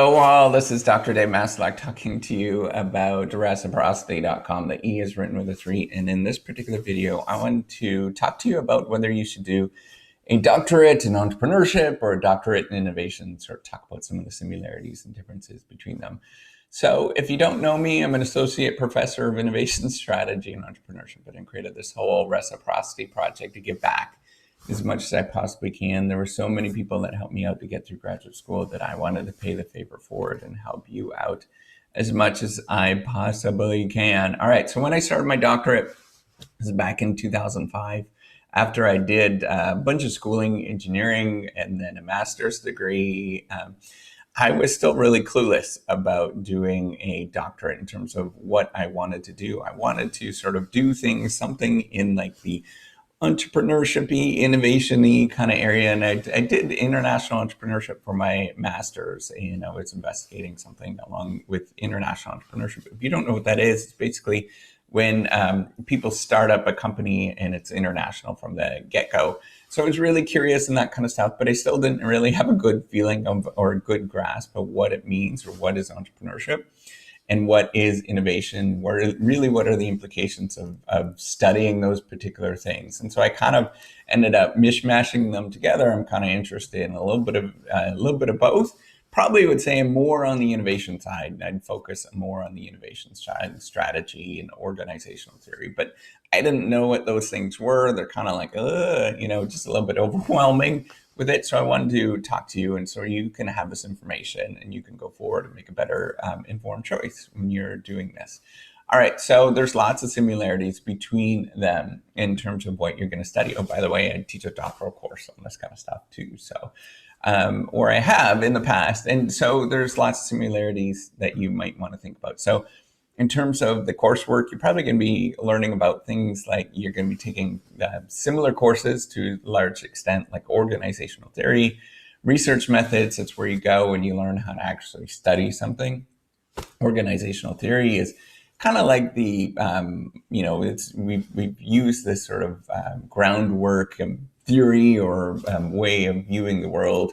This is Dr. Dave Maslach talking to you about reciprocity.com. The E is written with a 3. And in this particular video, I want to talk to you about whether you should do a doctorate in entrepreneurship or a doctorate in innovation, sort of talk about some of the similarities and differences between them. So if you don't know me, I'm an associate professor of innovation strategy and entrepreneurship, and I created this whole reciprocity project to give back as much as I possibly can. There were so many people that helped me out to get through graduate school that I wanted to pay the favor forward and help you out as much as I possibly can. All right, so when I started my doctorate, it was back in 2005. After I did a bunch of schooling, engineering, and then a master's degree, I was still really clueless about doing a doctorate in terms of what I wanted to do. I wanted to sort of do something in like the entrepreneurship-y, innovation-y kind of area. And I did international entrepreneurship for my master's, and I was investigating something along with international entrepreneurship. If you don't know what that is, it's basically when people start up a company and it's international from the get-go. So I was really curious in that kind of stuff, but I still didn't really have a good feeling of, or a good grasp of what it means or what is entrepreneurship and what is innovation, what are the implications of studying those particular things. And so I kind of ended up mishmashing them together. I'm kind of interested in a little bit of both. Probably would say more on the innovation side. I'd focus more on the innovation side, strategy and organizational theory. But I didn't know what those things were. They're kind of like, just a little bit overwhelming with it. So I wanted to talk to you, and so you can have this information and you can go forward and make a better informed choice when you're doing this. All right, so there's lots of similarities between them in terms of what you're going to study. Oh, by the way, I teach a doctoral course on this kind of stuff too. So, or I have in the past. And so there's lots of similarities that you might want to think about. So in terms of the coursework, you're probably going to be learning about things like you're going to be taking similar courses to a large extent, like organizational theory, research methods. That's where you go when you learn how to actually study something. Organizational theory is kind of like the, we've used this sort of groundwork and theory or way of viewing the world,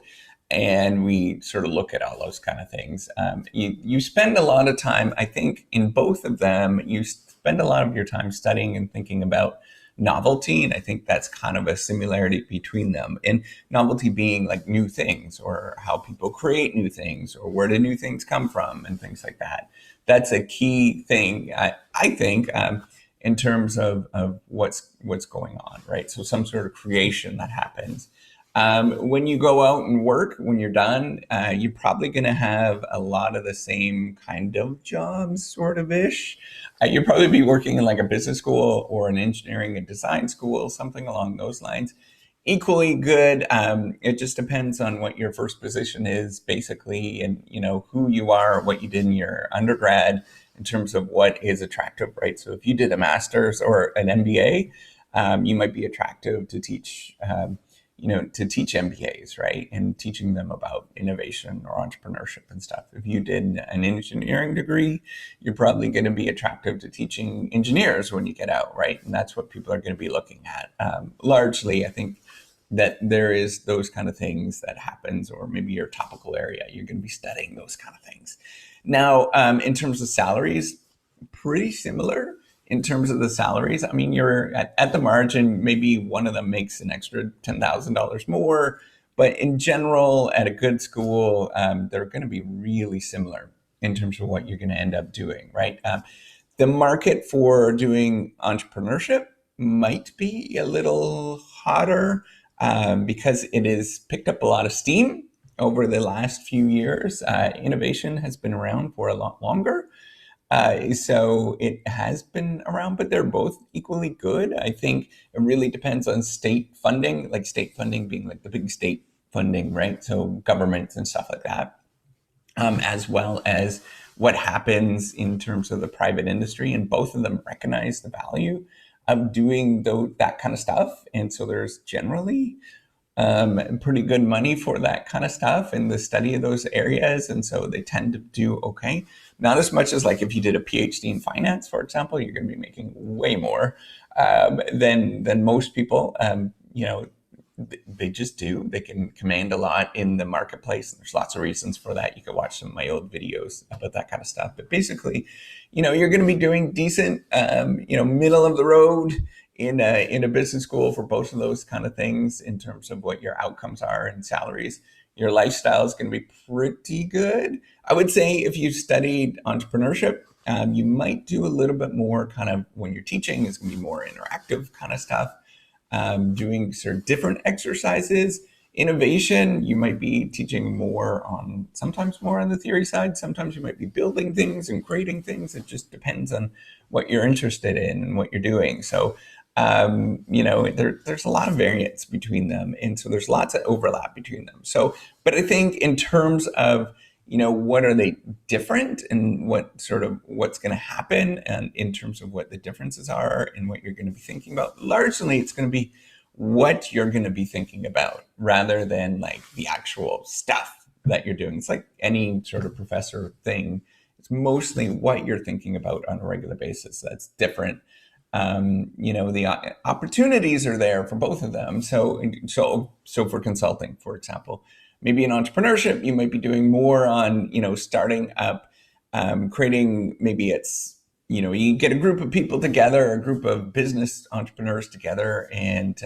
and we sort of look at all those kind of things. You spend a lot of time, I think, in both of them. You spend a lot of your time studying and thinking about novelty, and I think that's kind of a similarity between them. And novelty being like new things, or how people create new things, or where do new things come from, and things like that. That's a key thing, I think, in terms of what's going on, right? So some sort of creation that happens. When you go out and work, when you're done, you're probably going to have a lot of the same kind of jobs, sort of ish. You'll probably be working in like a business school or an engineering and design school, something along those lines. Equally good. It just depends on what your first position is, basically, and who you are, what you did in your undergrad in terms of what is attractive, right? So if you did a master's or an MBA, you might be attractive to teach. To teach MBAs, right? And teaching them about innovation or entrepreneurship and stuff. If you did an engineering degree, you're probably going to be attractive to teaching engineers when you get out, right? And that's what people are going to be looking at. Largely, I think that there is those kind of things that happens, or maybe your topical area, you're going to be studying those kind of things. Now, in terms of salaries, pretty similar. In terms of the salaries, I mean, you're at the margin, maybe one of them makes an extra $10,000 more, but in general, at a good school, they're going to be really similar in terms of what you're going to end up doing, right? The market for doing entrepreneurship might be a little hotter because it has picked up a lot of steam over the last few years. Innovation has been around for a lot longer. So it has been around, but they're both equally good. I think it really depends on state funding, like state funding being like the big state funding, right? So governments and stuff like that, as well as what happens in terms of the private industry. And both of them recognize the value of doing that kind of stuff. And so there's generally pretty good money for that kind of stuff in the study of those areas. And so they tend to do okay. Not as much as like if you did a PhD in finance, for example, you're going to be making way more than most people. they just do. They can command a lot in the marketplace. There's lots of reasons for that. You can watch some of my old videos about that kind of stuff. But basically, you're going to be doing decent, middle of the road in a business school for both of those kind of things in terms of what your outcomes are and salaries. Your lifestyle is going to be pretty good. I would say if you studied entrepreneurship, you might do a little bit more kind of when you're teaching is going to be more interactive kind of stuff, doing sort of different exercises. Innovation, you might be teaching sometimes more on the theory side. Sometimes you might be building things and creating things. It just depends on what you're interested in and what you're doing. So, there's a lot of variance between them. And so there's lots of overlap between them. So, but I think in terms of, what are they different and what's going to happen and in terms of what the differences are and what you're going to be thinking about, largely it's going to be what you're going to be thinking about rather than like the actual stuff that you're doing. It's like any sort of professor thing. It's mostly what you're thinking about on a regular basis that's different. The opportunities are there for both of them. So for consulting, for example, maybe in entrepreneurship, you might be doing more on, starting up, creating, maybe it's, you get a group of people together, a group of business entrepreneurs together, and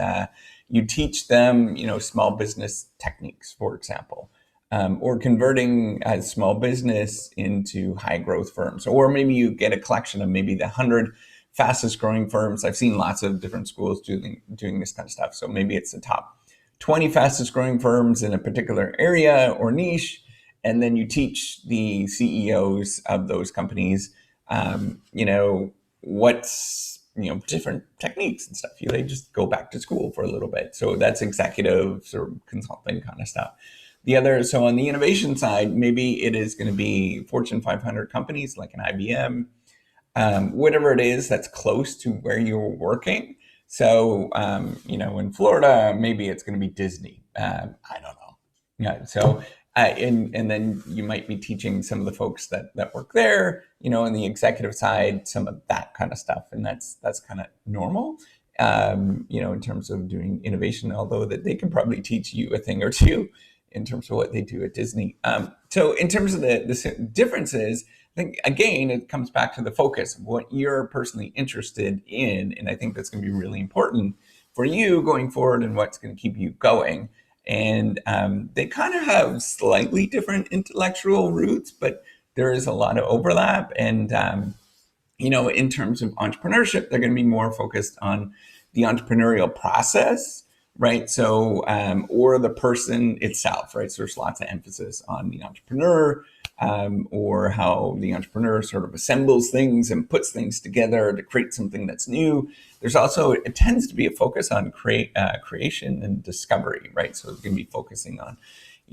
you teach them, small business techniques, for example, or converting a small business into high growth firms. Or maybe you get a collection of maybe the 100 fastest growing firms. I've seen lots of different schools doing this kind of stuff. So maybe it's the top 20 fastest growing firms in a particular area or niche. And then you teach the CEOs of those companies, what's, different techniques and stuff. They just go back to school for a little bit. So that's executive sort of consulting kind of stuff. So on the innovation side, maybe it is going to be Fortune 500 companies like an IBM, whatever it is that's close to where you're working. So, in Florida, maybe it's going to be Disney. I don't know. Yeah. So, and then you might be teaching some of the folks that work there, on the executive side, some of that kind of stuff. And that's kind of normal, in terms of doing innovation, although that they can probably teach you a thing or two in terms of what they do at Disney. So in terms of the differences, I think, again, it comes back to the focus of what you're personally interested in. And I think that's going to be really important for you going forward and what's going to keep you going. And they kind of have slightly different intellectual roots, but there is a lot of overlap. And, in terms of entrepreneurship, they're going to be more focused on the entrepreneurial process, right? So, or the person itself, right? So there's lots of emphasis on the entrepreneur, or how the entrepreneur sort of assembles things and puts things together to create something that's new. There's also, it tends to be a focus on creation and discovery, right? So it's going to be focusing on,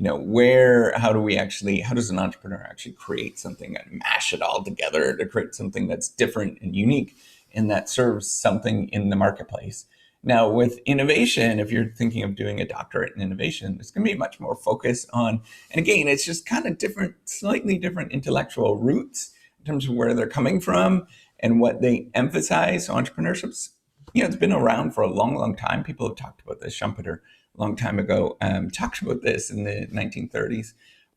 how does an entrepreneur actually create something and mash it all together to create something that's different and unique and that serves something in the marketplace. Now, with innovation, if you're thinking of doing a doctorate in innovation, there's going to be much more focus on, and again, it's just kind of slightly different intellectual roots in terms of where they're coming from and what they emphasize. So entrepreneurship's, it's been around for a long, long time. People have talked about this. Schumpeter, a long time ago, talked about this in the 1930s.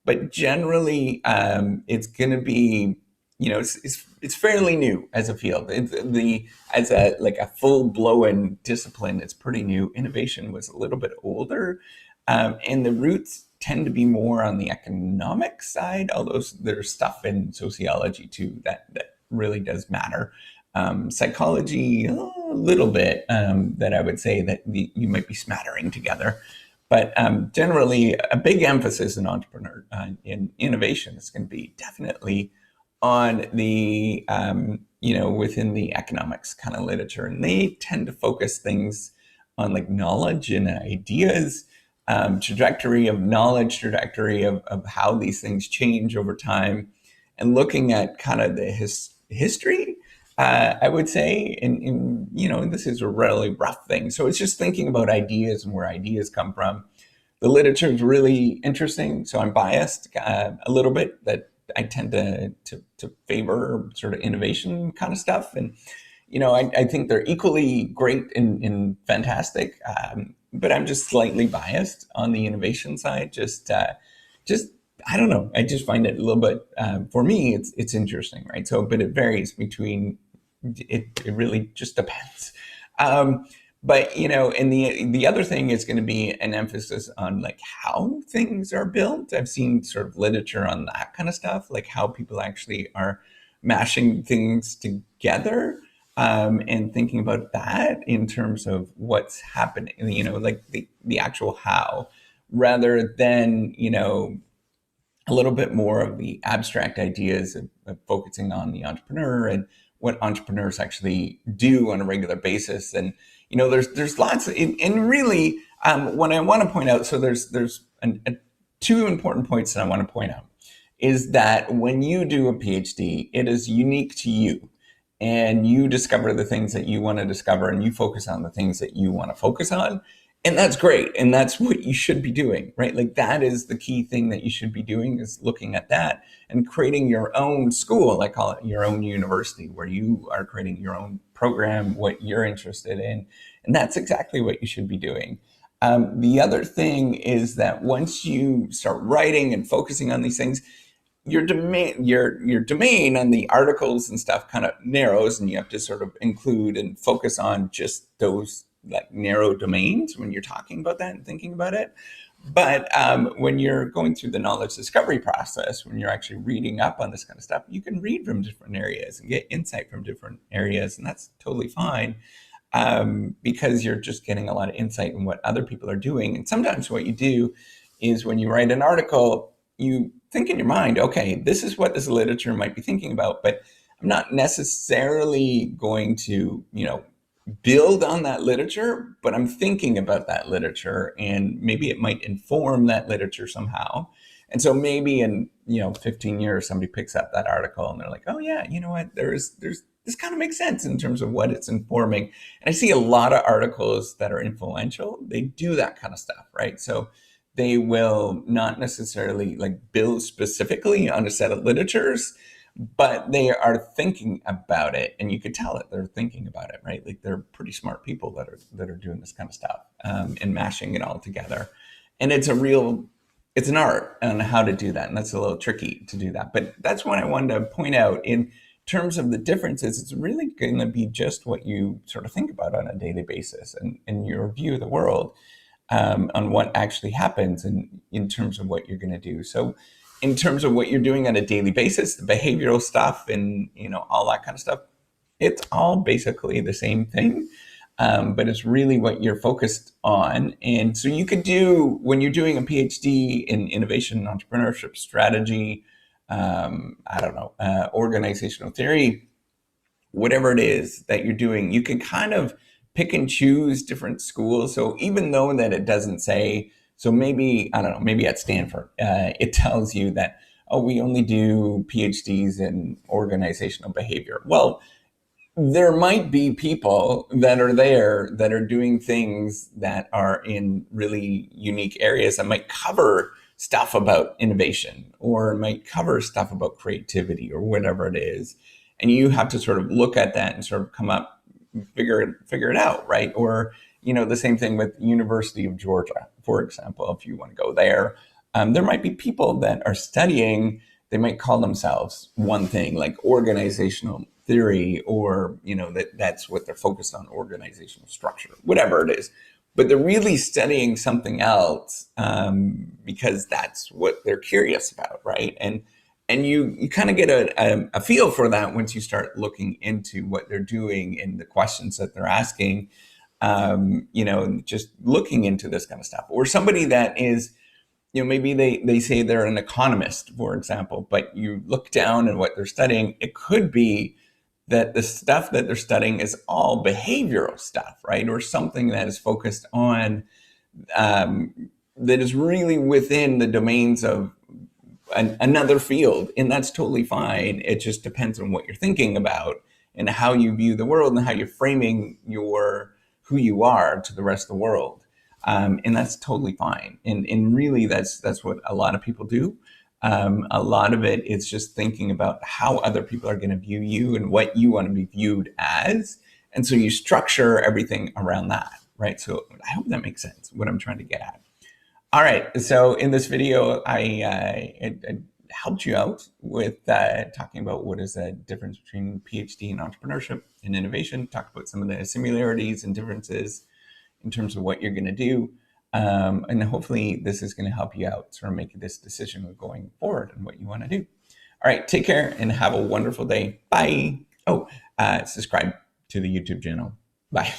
But generally, it's going to be, it's fairly new as a field. As a full-blown discipline, it's pretty new. Innovation was a little bit older, and the roots tend to be more on the economic side, although there's stuff in sociology too that really does matter. Psychology, a little bit, that I would say that you might be smattering together. But generally, a big emphasis in innovation is going to be definitely on the, within the economics kind of literature. And they tend to focus things on like knowledge and ideas, trajectory of knowledge, trajectory of how these things change over time, and looking at kind of the history, I would say, and this is a really rough thing. So it's just thinking about ideas and where ideas come from. The literature is really interesting. So I'm biased a little bit that I tend to favor sort of innovation kind of stuff. And, I think they're equally great and fantastic. but I'm just slightly biased on the innovation side. Just I don't know. I just find it a little bit for me. It's interesting, right? So, but it varies between. It really just depends. Um, but and the other thing is going to be an emphasis on like how things are built. I've seen sort of literature on that kind of stuff, like how people actually are mashing things together, and thinking about that in terms of what's happening. Like the actual how, rather than a little bit more of the abstract ideas of focusing on the entrepreneur and what entrepreneurs actually do on a regular basis. And there's lots and really what I want to point out. So there's two important points that I want to point out is that when you do a PhD, it is unique to you. And you discover the things that you want to discover, and you focus on the things that you want to focus on. And that's great. And that's what you should be doing, right? Like that is the key thing that you should be doing, is looking at that and creating your own school. I call it your own university, where you are creating your own program, what you're interested in. And that's exactly what you should be doing. The other thing is that once you start writing and focusing on these things, your domain on the articles and stuff kind of narrows, and you have to sort of include and focus on just those like narrow domains when you're talking about that and thinking about it. But when you're going through the knowledge discovery process, when you're actually reading up on this kind of stuff, you can read from different areas and get insight from different areas, and that's totally fine, because you're just getting a lot of insight in what other people are doing. And sometimes what you do is when you write an article, you think in your mind, okay, this is what this literature might be thinking about, but I'm not necessarily going to, build on that literature, but I'm thinking about that literature, and maybe it might inform that literature somehow. And so maybe in 15 years, somebody picks up that article and they're like, oh yeah, you know what, there's this kind of makes sense in terms of what it's informing. And I see a lot of articles that are influential. They do that kind of stuff, right? So they will not necessarily like build specifically on a set of literatures, but they are thinking about it, and you could tell it. They're thinking about it, right? Like they're pretty smart people that are doing this kind of stuff, and mashing it all together. And it's an art on how to do that, and that's a little tricky to do that. But that's what I wanted to point out in terms of the differences. It's really going to be just what you sort of think about on a daily basis, and your view of the world, on what actually happens, and in terms of what you're going to do. So in terms of what you're doing on a daily basis, the behavioral stuff and all that kind of stuff, it's all basically the same thing, but it's really what you're focused on. And so you could do, when you're doing a PhD in innovation and entrepreneurship strategy, organizational theory, whatever it is that you're doing, you can kind of pick and choose different schools. So even though that it doesn't say, so maybe, I don't know, maybe at Stanford, it tells you that, oh, we only do PhDs in organizational behavior. Well, there might be people that are there that are doing things that are in really unique areas that might cover stuff about innovation, or might cover stuff about creativity, or whatever it is. And you have to sort of look at that and sort of come up, figure it out, right? Or the same thing with University of Georgia, for example. If you want to go there, there might be people that are studying. They might call themselves one thing, like organizational theory, or that's what they're focused on, organizational structure, whatever it is. But they're really studying something else, because that's what they're curious about, right? And you kind of get a feel for that once you start looking into what they're doing and the questions that they're asking, just looking into this kind of stuff. Or somebody that is, maybe they say they're an economist, for example, but you look down at what they're studying, it could be that the stuff that they're studying is all behavioral stuff, right? Or something that is focused on, that is really within the domains of another field. And that's totally fine. It just depends on what you're thinking about and how you view the world, and how you're framing who you are to the rest of the world. And that's totally fine. And really that's what a lot of people do. A lot of it is just thinking about how other people are going to view you and what you want to be viewed as. And so you structure everything around that, right? So I hope that makes sense, what I'm trying to get at. All right, so in this video, I helped you out with talking about what is the difference between PhD and entrepreneurship and innovation, talked about some of the similarities and differences in terms of what you're going to do. And hopefully this is going to help you out sort of make this decision going forward and what you want to do. All right, take care and have a wonderful day. Bye. Oh, subscribe to the YouTube channel. Bye.